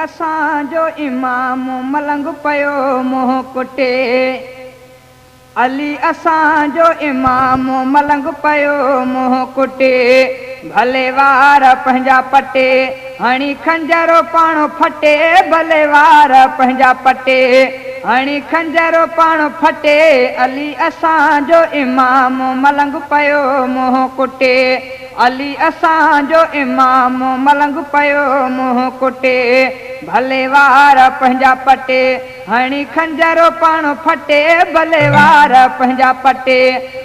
असांजो इमाम मलंग पयो मोह कुटे। अली असांजो इमाम मलंग पयो मोह कुटे। भले वार पंहिंजा पटे हणी खंजरो पाण फटे। भले वार पंहिंजा पटे हणी खंजरो पाण फटे। अली असांजो इमाम मलंग पयो मोह कुटे। अली असांजो इमाम मलंग पयो मोह कुटे। भले वार पंहिंजा पटे हणी खंजरो पाण फटे। भले वार पंहिंजा पटे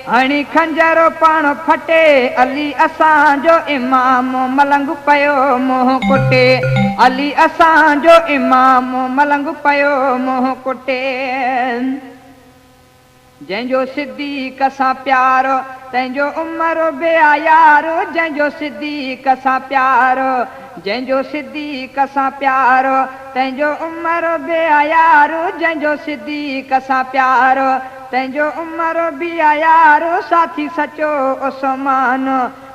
हणी खंजरो पाण फटे। अली असांजो इमाम मलंग पयो मोह कुटे। अली असांजो इमाम मलंग पयो मोह कुटे। जंहिंजो सिद्दीक़ सां प्यारो तंहिंजो उमर बेआयारो। जंहिंजो सिद्दीक़ सां प्यारो जंहिंजो सिद्दीक़ सां प्यारो तंहिंजो उमर बेआयारो। जंहिंजो सिद्दीक़ सां प्यारो तंहिंजो उमर बेआयारो। साथी सचो उस्मान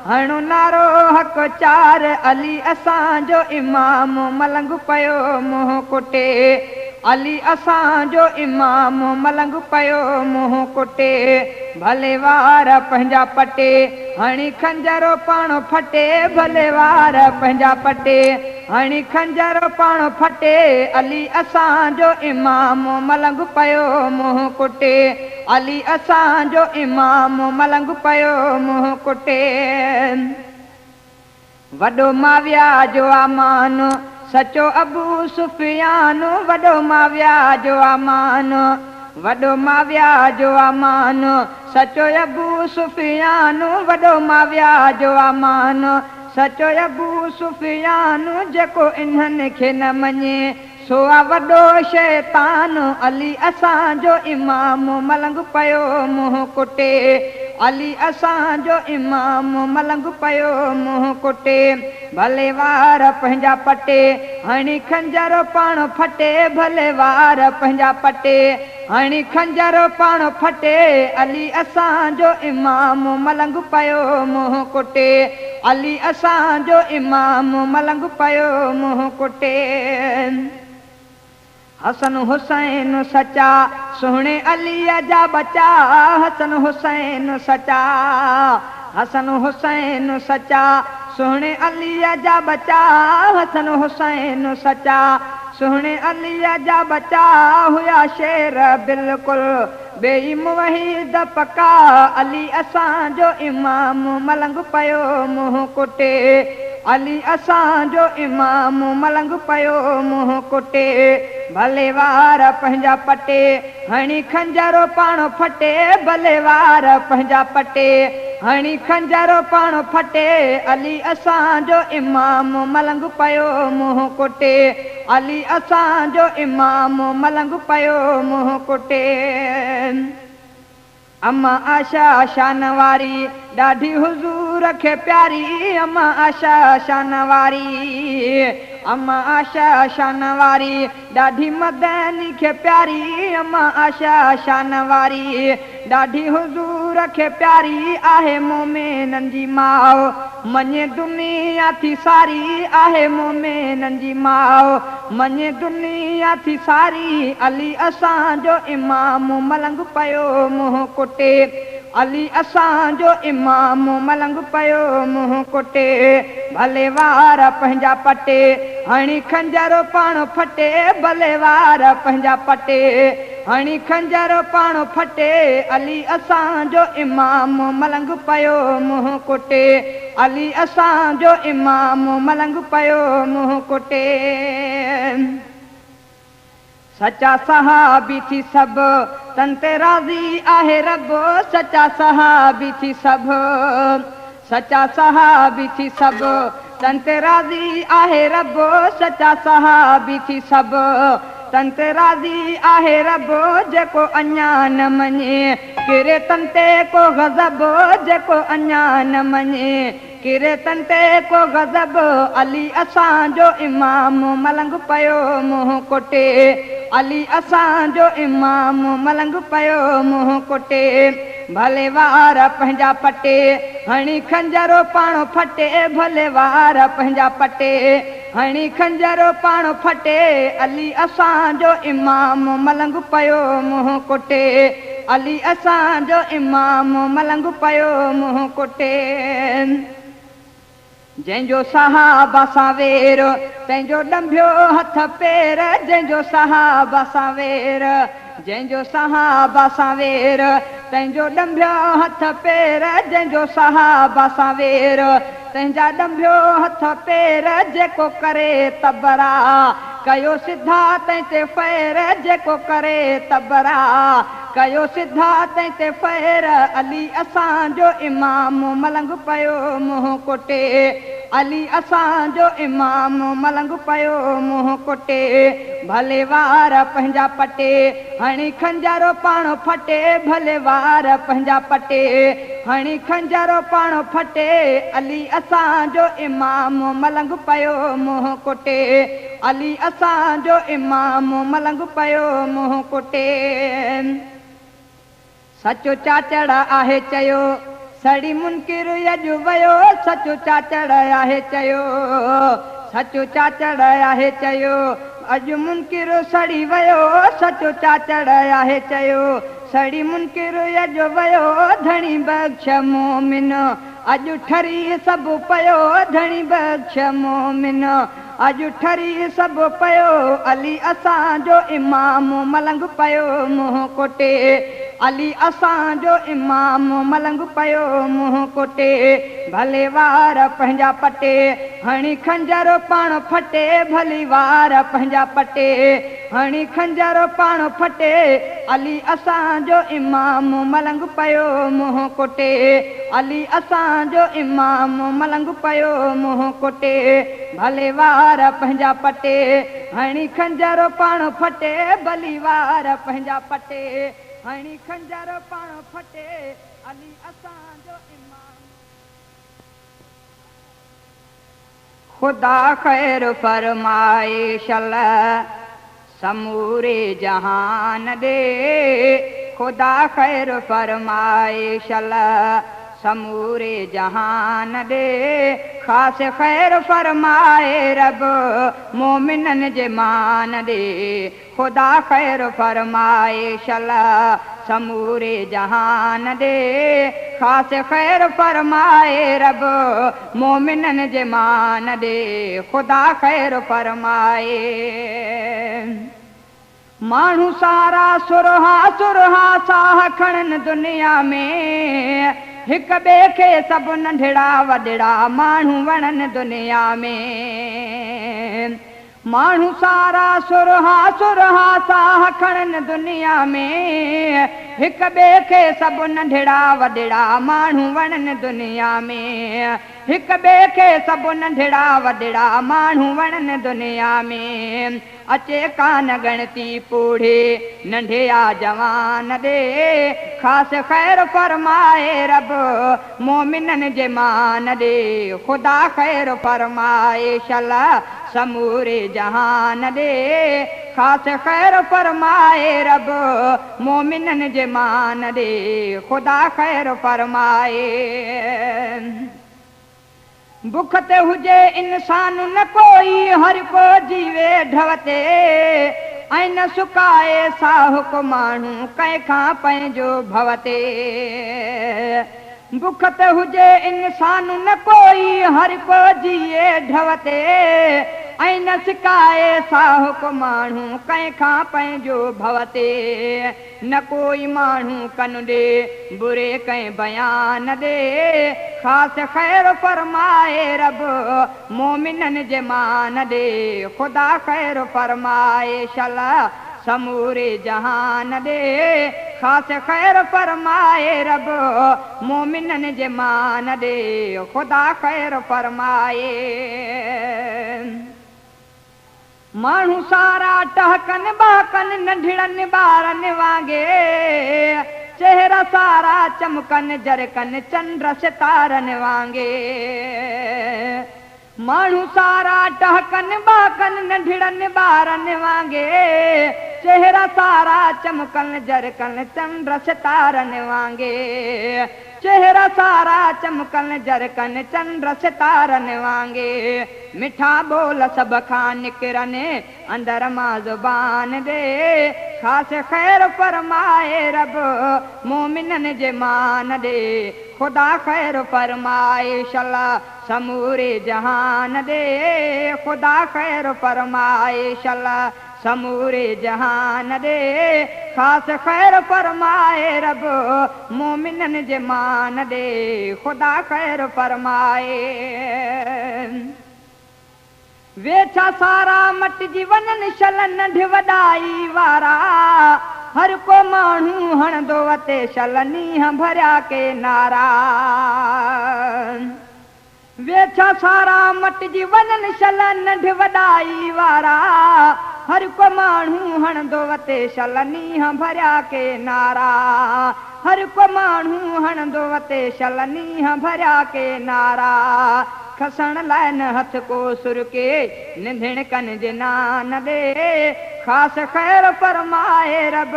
हणो नारो हक़ चार। अली असांजो इमाम मलंग पयो मोह कुटे। अली असांजो इमाम मलंग पयो मोह कुटे। भले वार पंहिंजा पटे हणी खंजरो पाण फटे। भले वार पंहिंजा पटे हणी खंजरो पाण फटे। अली असांजो इमाम मलंग पयो मोह कुटे। अली असांजो इमाम मलंग पयो मोह कुटे। वॾो माविया जो आमान सचो अबू सुफियान। वॾो माविया जो आमान वॾो माविया जो आमान सचो अबू सुफियान। वॾो माविया जो आमान सचो अबू सुफियान। जेको इन्हनि खे न मञे सो आहे वॾो शैतान। अली असांजो इमाम मलंग पयो मोह कुटे। अली असांजो इमाम मलंग पयो मोह कुटे। भले वार पंहिंजा पटे हणी खंजरो पाण फटे। भले वार पंहिंजा पटे हणी खंजरो पाण फटे। अली असांजो इमाम मलंग पयो मोह कुटे। अली असांजो इमाम मलंग पयो मोह कुटे। हसन हुसैन सचा सुहिणे अलीअ जा बचा। हसन हुसैन सचा हसन हुसैन सचा सुहिणे अलीअ जा बचा। हसन हुसैन सचा सुहिणे अलीअ जा बचा। हुया शेर बिल्कुलु बेईम वहीद पका। अली असांजो इमाम मलंग पयो मोह कुटे। अली असांजो इमाम मलंग पयो मोह कुटे। भले वार पंहिंजा पटे हणी खंजरो पाण फटे। भले वार पंहिंजा पटे हणी खंजरो पाण फटे। अली असांजो इमाम मलंग पयो मोह कुटे। अली असांजो इमाम मलंग पयो मोह कुटे। अम्मा आशा शान वारी ॾाढी हुज़ूर खे प्यारी। अम्मा आशा शान वारी अम्मा आशा शान वारी ॾाढी मदनी खे प्यारी। अम्मा आशा शान वारी ॾाढी हुज़ूर खे प्यारी। आहे मोमिननि जी माउ मञे दुनिया थी सारी। आहे मोमिननि जी माउ मञे दुनिया थी सारी। अली असांजो इमाम मलंग पयो मोह कुटे। अली असांजो इमाम मलंग पयो मोह कुटे। भले वार पंहिंजा पटे हणी खंजरो पाण फटे। भले वार पंहिंजा पटे हणी खंजरो पाण फटे। अली असांजो इमाम मलंग पयो मोह कुटे। अली असांजो इमाम मलंग पयो मोह कुटे। सचा सहाबी थी सभु तन ते राज़ी आहे रब। सचा सहाबी थी सभु सचा सहाबी थी सभु तन ते राज़ी आहे रब। सचा सहाबी थी सभु तन ते राज़ी आहे रब। जेको अञा न मञे किरे तन ते को गज़ब। जेको अञा न मञे किरे तन ते को गज़ब। अली असांजो इमाम मलंग पयो मोह कुटे। अली असांजो इमाम मलंग पयो मोह कुटे। भले वार पंहिंजा पटे हणी खंजरो पाण फटे। भले वार पंहिंजा पटे हणी खंजरो पाण फटे अली असांजो इमाम मलंग पयो मुंहुं कुटे अली असांजो इमाम मलंग पयो मुंहुं कुटे जंहिंजो सहाबा सां वेर तंहिंजो ॾंभियो हथ पेर जंहिंजो सहाबा सां वेर जंहिंजो सहाबा सां वेर तंहिंजो ॾंभियो हथ पेर जंहिंजो सहाबा सां वेर तंहिंजा ॾंभियो हथ पेर जेको करे तबरा कयो सिधा तंहिं ते फ़ैर जेको करे तबरा कयो सिधा तंहिं ते फ़ैर अली असांजो इमाम मलंग पयो मुंहुं कुटे अली असांजो इमाम मलंग पयो मुंहुं कुटे भले वार पंहिंजा पटे हणी खंजरो पाण फटे भले वार पंहिंजा पटे हणी खंजरो पाण फटे अली असांजो इमाम मलंग पयो मुंहुं कुटे अली असांजो इमाम मलंग पयो मुंहुं कुटे सचो चाचड़ आहे चयो सड़ी मुनकिर अॼु वियो सचो चाचड़ आहे चयो सचो चाचड़ आहे चयो अॼु मुनकिर सड़ी वियो सचो चाचड़ आहे चयो सड़ी मुनकिर अॼु वियो धणी बख़्श मोमिन अॼु ठरी सभु पयो धणी बख़्श मोमिन अॼु ठरी सभु पयो अली असांजो इमाम मलंग पयो मुंहुं कुटे अली असांजो इमाम मलंग पयो मुंहुं कुटे भले वार पंहिंजा पटे हणी खंजरो पाण फटे भली वार पंहिंजा पटे हणी खंजरो पाण फटे अली असांजो इमाम मलंग पयो मुंहुं कुटे अली असांजो इमाम मलंग पयो मुंहुं कुटे भले वार पंहिंजा पटे हणी खंजरो पाण फटे भली वार पंहिंजा पटे हणी खंजरो पाण फटे अली असांजो इमाम ख़ुदा ख़ैर फरमाए शल समूरे जहान दे ख़ुदा ख़ैर फरमाए शल समूरे जहान दे ख़ासि ख़ैर फरमाए रब मोमिनन जे मान दे ख़ुदा ख़ैर फरमाए शल समूरे जहान दे ख़ासि ख़ैर फरमाए रब मोमिनन जे मान दे ख़ुदा ख़ैर फरमाए माण्हू सारा सुरहा साह खणनि दुनिया में हिक ॿिए खे सभु नंढड़ा वॾड़ा माण्हू वणनि दुनिया में माण्हू सारा सुरहा साह खणनि दुनिया में हिक ॿिए खे सभु नंढड़ा वॾड़ा माण्हू वणनि दुनिया में हिक ॿिए खे सभु नंढड़ा वॾड़ा माण्हू वणनि दुनिया में अचे कान गणती पूढ़े नंढे या जवान दे ख़ासि ख़ैर फरमाए रब मोमिनन जे मान दे ख़ुदा ख़ैर फरमाए शला समूरे जहान दे ख़ासि ख़ैर फरमाए रब मोमिनन जे मान दे ख़ुदा ख़ैर फरमाए बुख ते हुजे इंसान न कोई हर को जीवे ढवते ऐं न सुकाए साहुक माण्हू कंहिंखां पंहिंजो भवते बुख ते हुजे इंसान न कोई हर को जीए ढवते ऐं न सिकाए साहुक माण्हू कंहिंखां पंहिंजो भवते न कोई माण्हू कन ॾे बुरे कंहिं बयान ॾे ख़ासि ख़ैर फरमाए रब मोमिनन जे मान ॾे ख़ुदा ख़ैर फरमाए शला समूरे जहान दे ख़ासि ख़ैर फरमाए रब मोमिनन जे मान दे ख़ुदा ख़ैर फरमाए माण्हू सारा टहकनि बाकनि नंढड़नि ॿारनि वांगे चेहरा सारा चमकनि जरकनि चंड सितारनि वांगे माण्हू सारा टहकनि बाकनि नंढड़नि ॿारनि वांगे चेहरा सारा चमकनि जरकनि चंड सितारनि वांगे चेहरा सारा चमकन जरकन चंद्र सितारन वांगे मिठा बोल सब खां निकरने अंदर मां जुबान दे खास खैर फरमाए रब मोमिनन जे मान दे खुदा खैर फरमाए शला समूरे जहान दे खुदा खैर फरमाए शला समूरे जहान दे खास खैर फरमाए रब मोमिनन जे मान दे खुदा खैर फरमाए वेठा सारा मट जीवनन शलन ढिवदाई वारा हर को माण्हू हणंदो वते शलनी भरिया के नारा वेठा सारा मट जीवनन शलन ढिवदाई वारा हर को माण्हू हणंदो वते शलनी भरिया के नारा हर को माण्हू हणंदो वते शलनी भरिया के नारा खसण लाइ न हथ को सुरके निंधण कन जे नान दे खास खैर फरमाए रब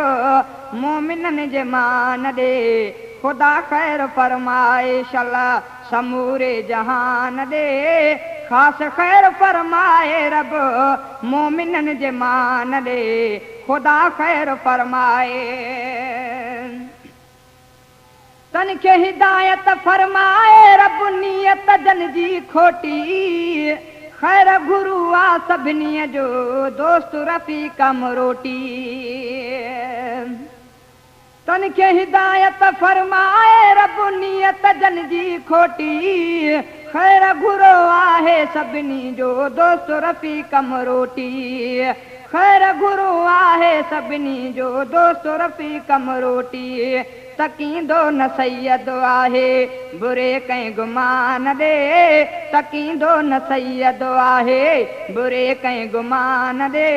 मोमिनन जे मान दे खुदा खैर फरमाए शला समूरे जहान दे खास खैर फरमाए रब मोमिनन जे मान दे खुदा खैर फरमाए तन के हिदायत फरमाए रब नियत जन जी खोटी खैर गुरु आ सभिनी जो दोस्त रफी कम रोटी तन के हिदायत फरमाए रब नियत जन जी खोटी खैर गुरु आहे सभिनी जो दोस्त रफी कम रोटी खैर गुरु आहे सभिनी जो दोस्त रफी कम रोटी तकींदो न सैयद आहे बुरे कंहिं गुमान दे तकींदो न सैयद आहे बुरे कंहिं गुमान दे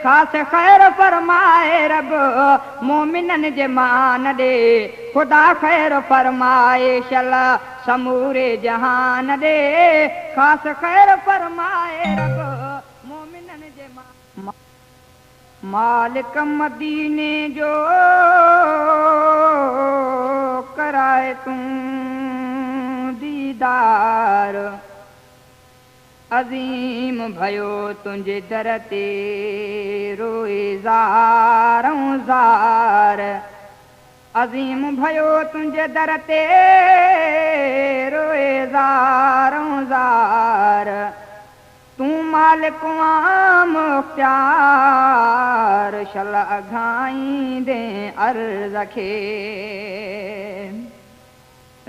खास खैर फरमाए रब मोमिनन जे मान दे खुदा खैर फरमाए शला समूरे जहान दे खास खैर फरमाए रब मोमिनन जे मालिक मदीने जो कराए तूं दीदार अज़ीम भयो तुंहिंजे दर ते रोए ज़ारूं ज़ार अज़ीम भयो तुंहिंजे दर ते रोए ज़ारूं ज़ार तूं मालिक मुख्तार शल अघाईंदे अर्ज़ खे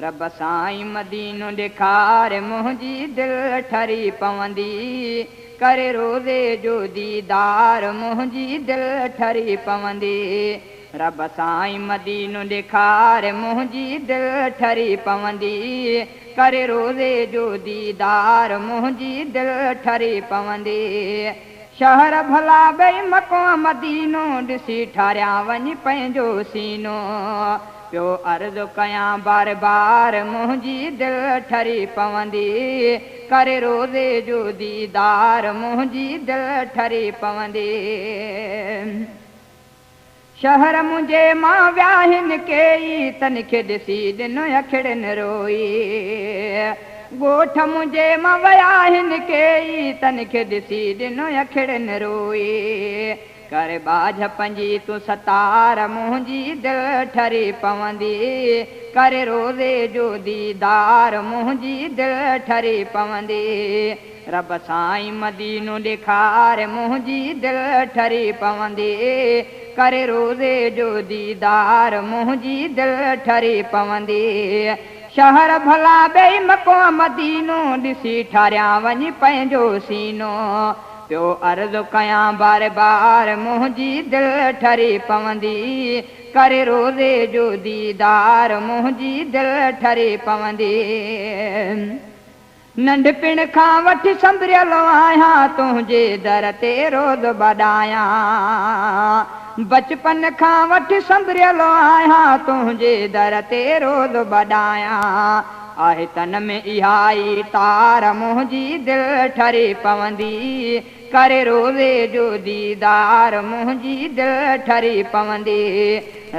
रब साईं मदीनो ॾेखार मुंहिंजी दिलि ठरी पवंदी करे रोज़े जो दीदार मुंहिंजी दिलि ठरी पवंदी रब साईं मदीनो ॾेखार मुंहिंजी दिलि ठरी पवंदी करे रोज़े जो दीदार मुंहिंजी दिलि ठरी पवंदी शहर भला भई मको मदीनो ॾिसी ठारियां वञी पंहिंजो सीनो पियो अर्ज़ु कयां बार बार मुंहिंजी दिलि ठरी पवंदी करे रोज़े जो दीदार मुंहिंजी दिलि ठरी पवंदी शहर मुंहिंजे मां वियाहिन कई तन खे ॾिसी ॾिनो अखिड़नि रोई ॻोठ मुंहिंजे मां वियाहिन कई तन खे ॾिसी ॾिनो अखिड़नि रोई करे बाझ पंजी तूं सतार मुंहिंजी दिलि ठरी पवंदी करे रोज़े जो दीदार मुंहिंजी दिलि ठरी पवंदी रब साईं मदीनो ॾेखार मुंहिंजी दिलि ठरी पवंदी करे रोज़े जो दीदार मुंहिंजी दिलि ठरी पवंदी शहर भला ॿई मको मदीनो ॾिसी ठारियां वञी पंहिंजो सीनो पियो अर्ज़ु कयां बार बार मुंहिंजी दिलि ठरी पवंदी करे रोज़े जो दीदार मुंहिंजी दिलि ठरी पवंदी नंढपिण खां वठी संभरियल आहियां तुंहिंजे दर ते रोज़ बॾायां बचपन खां वठी संभरियल आहियां तुंहिंजे दर ते रोज़ बॾायां आहे तन में इहा ई तार मुंहिंजी दिलि ठरी पवंदी करे रोज़े जो दीदार मुंहिंजी दिल ठरी पवंदी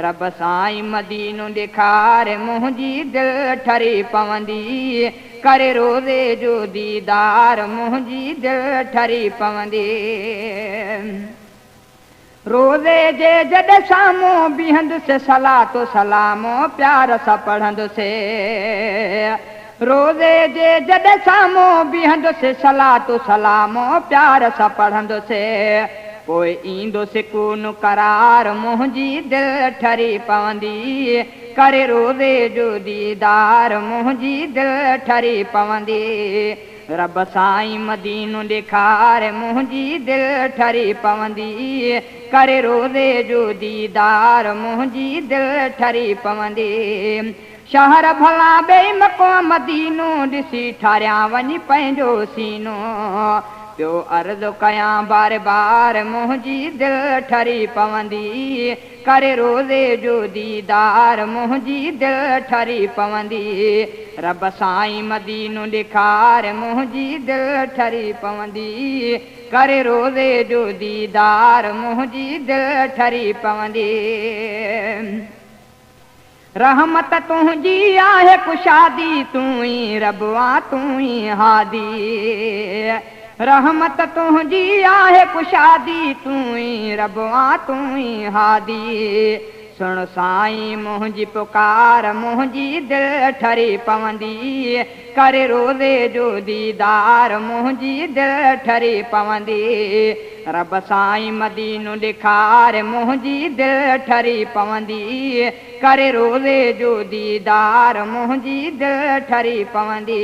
रब साईं मदीनो ॾेखारे मुंहिंजी दिल ठरी पवंदी करे रोज़े जो दीदार मुंहिंजी दिल ठरी पवंदी रोज़े जे जॾहिं साम्हूं बीहंदुसि सलातो सलामो प्यार सां पढ़ंदुसि रोज़े जे जॾहिं साम्हूं बीहंदुसि सलातो सलामो प्यार सां पढ़ंदुसि पोइ ईंदो सुकून करार मुंहिंजी दिल ठरी पवंदी करे रोज़े जो दीदार मुंहिंजी दिल ठरी पवंदी रब साईं मदीनो ॾेखारे मुंहिंजी दिल ठरी पवंदी करे रोज़े जो दीदार मुंहिंजी दिल ठरी पवंदी शहर भला ॿई मको मदीनो ॾिसी ठारियां वञी पंहिंजो सीनो पियो अर्ज़ु कयां बार बार मुंहिंजी दिल ठरी पवंदी करे रोज़े जो दीदार मुंहिंजी दिल ठरी पवंदी रब साईं मदीनो ॾेखारे मुंहिंजी दिल ठरी पवंदी करे रोज़े जो दीदार मुंहिंजी दिल ठरी पवंदी रहमत तुंहिंजी आहे कुशादी तूं ई रबवा तूं ई हादी रहमत तुंहिंजी आहे कुशादी तूं ई रबवा तूं ई हादी सुण साईं मुंहिंजी पुकार मुंहिंजी दिल ठरी पवंदी करे रोज़े जो दीदार मुंहिंजी दिल ठरी पवंदी रब साईं मदीनो ॾेखारे मुंहिंजी दिल ठरी पवंदी करे रोज़े जो दीदार मुंहिंजी दिल ठरी पवंदी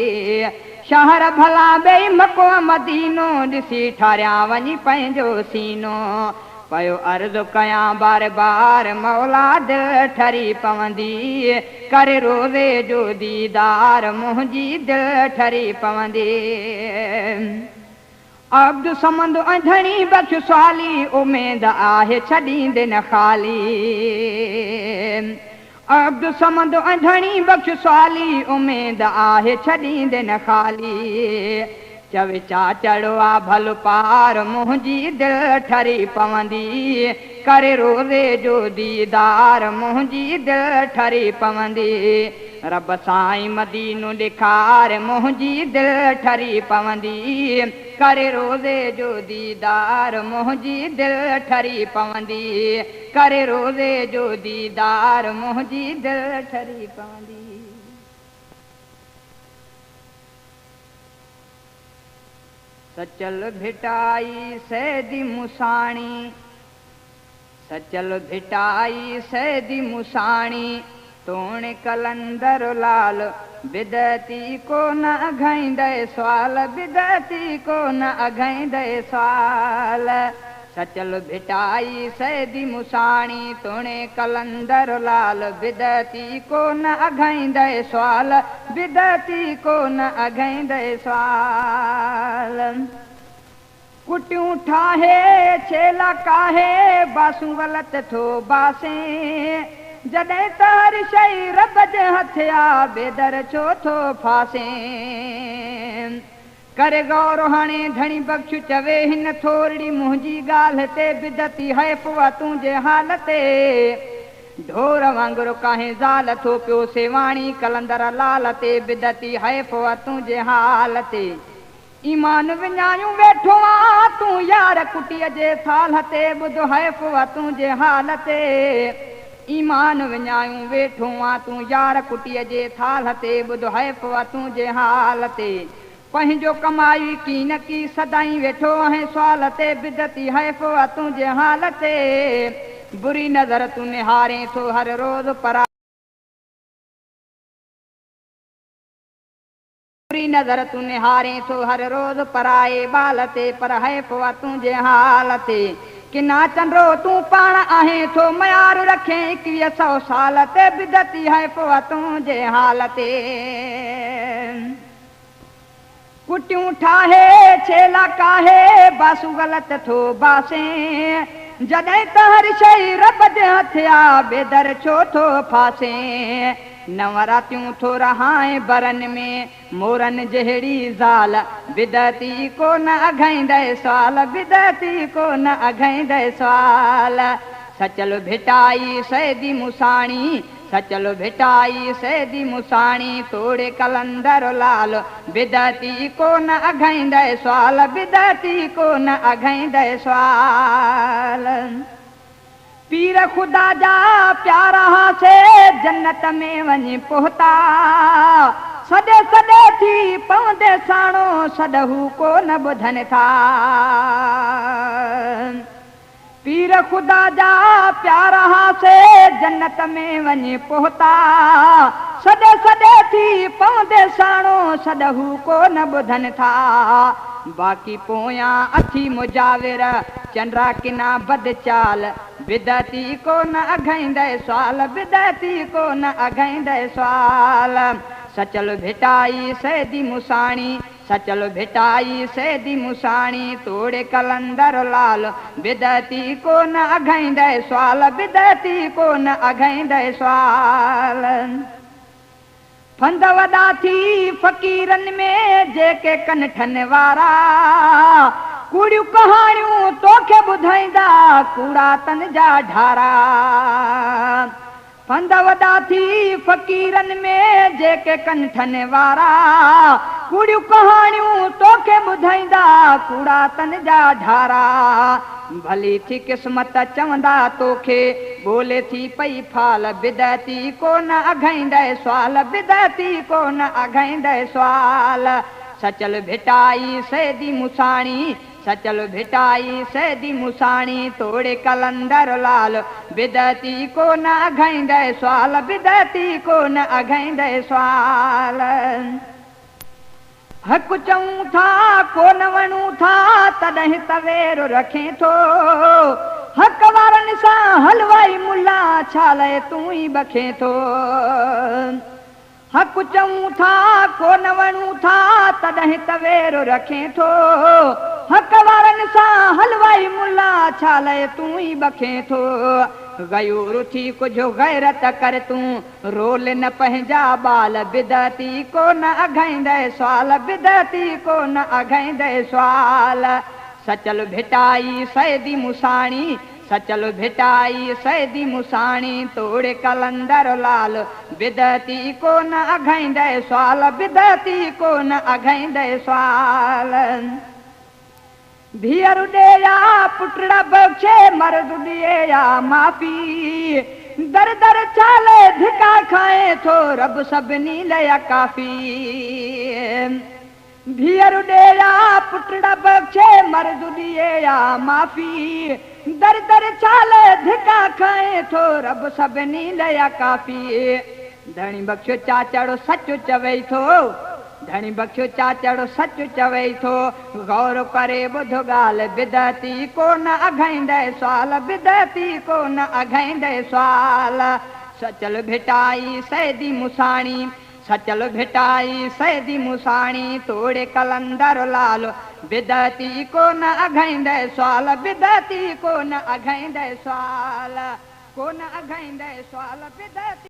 शहर भला ॿई मको मदीनो ॾिसी ठारियां वञी पंहिंजो सीनो पयो अर्ज़ु कयां बार बार मौला दिल ठरी पवंदी करे रोज़े जो दीदार मुंहिंजी दिल ठरी पवंदी अब्दु समंद अंधणी बख्श स्वाली उमेद आहे छॾींदे न ख़ाली अब्दु समंद अंधणी बख्श स्वाली उमेद आहे छॾींदे न ख़ाली चवे चा चढ़ो आ भल पार मुंहिंजी दिल ठरी पवंदी करे रोज़े जो दीदार मुंहिंजी दिल ठरी पवंदी रब साईं मदीनो ॾेखारे मुंहिंजी दिल ठरी पवंदी करे रोज़े जो दीदार मुंहिंजी दिल ठरी पवंदी करे रोज़े जो दीदार मुंहिंजी दिल ठरी पवंदी सचल भिटाई सैदी मुसाणी सचल भिटाई सैदी मुसाणी तोणे कलंदर लाल बिदती को न अघाईंदे सवाल बिदती को न अघाईंदे सवाल सचल भिटाई सैदी मुसाणी तोणे कलंदर लाल बिदती को न अघाईंदे सवाल बिदती को न अघाईंदे सवाल कुटियूं ठाहे छेला काहे बासूं गलत थो बासे जॾहिं त हर शइ रब जे हथ आ बेदर छो थो फासे करे गौर हाणे धणी बख्श चवे हिन थोरड़ी मुंहिंजी ॻाल्हि ते बिदती हैफ़ वा तुंहिंजे हाल ते ढोर वांगुरु काहे ज़ाल थो पियो सेवाणी कलंदर लाल ते बिदती हैफ़ वा तुंहिंजे हाल ते ईमान विञायूं वेठो आ तूं यार कुटीअ जे थाल ते ॿुध हैफ़ वा तुंहिंजे हाल ते ईमान विञायूं वेठो आ तूं यार कुटीअ जे थाल ते ॿुध हैफ़ वा तुंहिंजे हाल ते पंहिंजो कमाई की न की सदाई वेठो आहे सवाल ते बिदती हैफ़ वा तुंहिंजे हाल ते बुरी नज़र तूं निहारे थो हर रोज़ परा बुरी नज़र तूं निहारे थो हर रोज़ पराए बाल ते पर हैफ़ वा तुंहिंजे हाल ते किना चंड्रो तूं पाण आहे थो मयार रखे 2100 साल ते बिदती हैफ़ वा तुंहिंजे हाल ते कुटियूं ठाहे छेला काहे बासूं गलत थो बासे जॾहिं त हर शइ रब जे हथ आ बेदर छो थो फासे नवरातियूं थो रहाए बरन में मोरन जहिड़ी ज़ाल बिदती को न अघाईंदे सवाल बिदती को न अघाईंदे सवाल सचल भिटाई सैदी मुसाणी सचल भिटाई सैदी मुसाणी तोड़े कलंदर लाल बिदती को न अघाईंदे सवाल बिदती को न अघाईंदे सवाल पीर खुदा जा प्यारा से जन्नत में वञी पहुता सॾे सॾे थी पवंदे साणो सॾहू को न ॿुधनि था पीर खुदा जा प्यारा से जन्नत में वञी पहुता सॾे सॾे थी पवंदे साणो सॾहू को न ॿुधनि था बाक़ी पोयां अथी मुजाविर चंद्रा किना बद चाल बिदती को न अघाईंदे सवाल बिदती को न अघाईंदे सवाल सचल भिटाई सैदी मुसाणी सचल भिटाई सैदी मुसाणी तोड़े कलंदर लाल बिदती को न अघाईंदे सवाल बिदती को न अघाईंदे सवाल फंद वॾा थी फ़क़ीरनि में जेके कनठनि वारा कूड़ियूं कहाणियूं तोखे ॿुधाईंदा कूड़ा तन जा ढारा फंद वॾा थी फ़क़ीरनि में जेके कनठनि वारा कूड़ियूं कहाणियूं तोखे ॿुधाईंदा कूड़ा तन जा ढारा भली थी क़िस्मत चवंदा तोखे बोले थी पई फाल बिदती को न अघाईंदे सवाल बिदती को न अघाईंदे सवाल सचल भिटाई सैदी मुसाणी सचल भिटाई सैदी मुसाणी तोड़े कलंदर लाल बिदती को न अघाईंदे सवाल बिदती को न अघाईंदे सवाल हक चऊं था को न वणूं था तॾहिं तवेरो रखे थो हक वारनि सां हलवाई मुल्ला छाले तूं ई बखे थो हक चऊं था को न वणूं था तॾहिं तवेरो रखे थो हक वारनि सां हलवाई मुल्ला छाले तूं ई बखे थो गयूर थी कुझु गैरत कर तूं रोल न पंहिंजा बाल बिदती को न अघाईंदे सवाल बिदती को न अघाईंदे सवाल सचल भिटाई सैदी मुसाणी सचल भिटाई सैदी मुसाणी तोड़े कलंदर लाल बिदती को न अघाईंदे सवाल बिदती को न अघाईंदे सवाल धीअरु ॾेया पुटड़ा बख़्शे मर्द ॾिए माफ़ी दर दर चाले धिका खाए थो रब सभिनी लाइ काफ़ी धीअरु ॾेया पुटड़ा बख़्शे मर्द ॾिए माफ़ी दर दर चाले धिका खाए थो रब सभिनी लाइ काफ़ी धणी बख़्शो चाचड़ो सच चवई थो धणी बख़्शो चाचड़ो सच चवई थो गौर करे ॿुध ॻाल्हि बिदती को न अघाईंदे सवाल बिदती को न अघाईंदे सवाल सचल भिटाई सैदी मुसाणी सचल भिटाई सैदी मुसाणी तोड़े कलंदर लाल बिदती को न अघाईंदे सवाल बिदती को न अघाईंदे सवाल को न अघाईंदे सवाल बिदती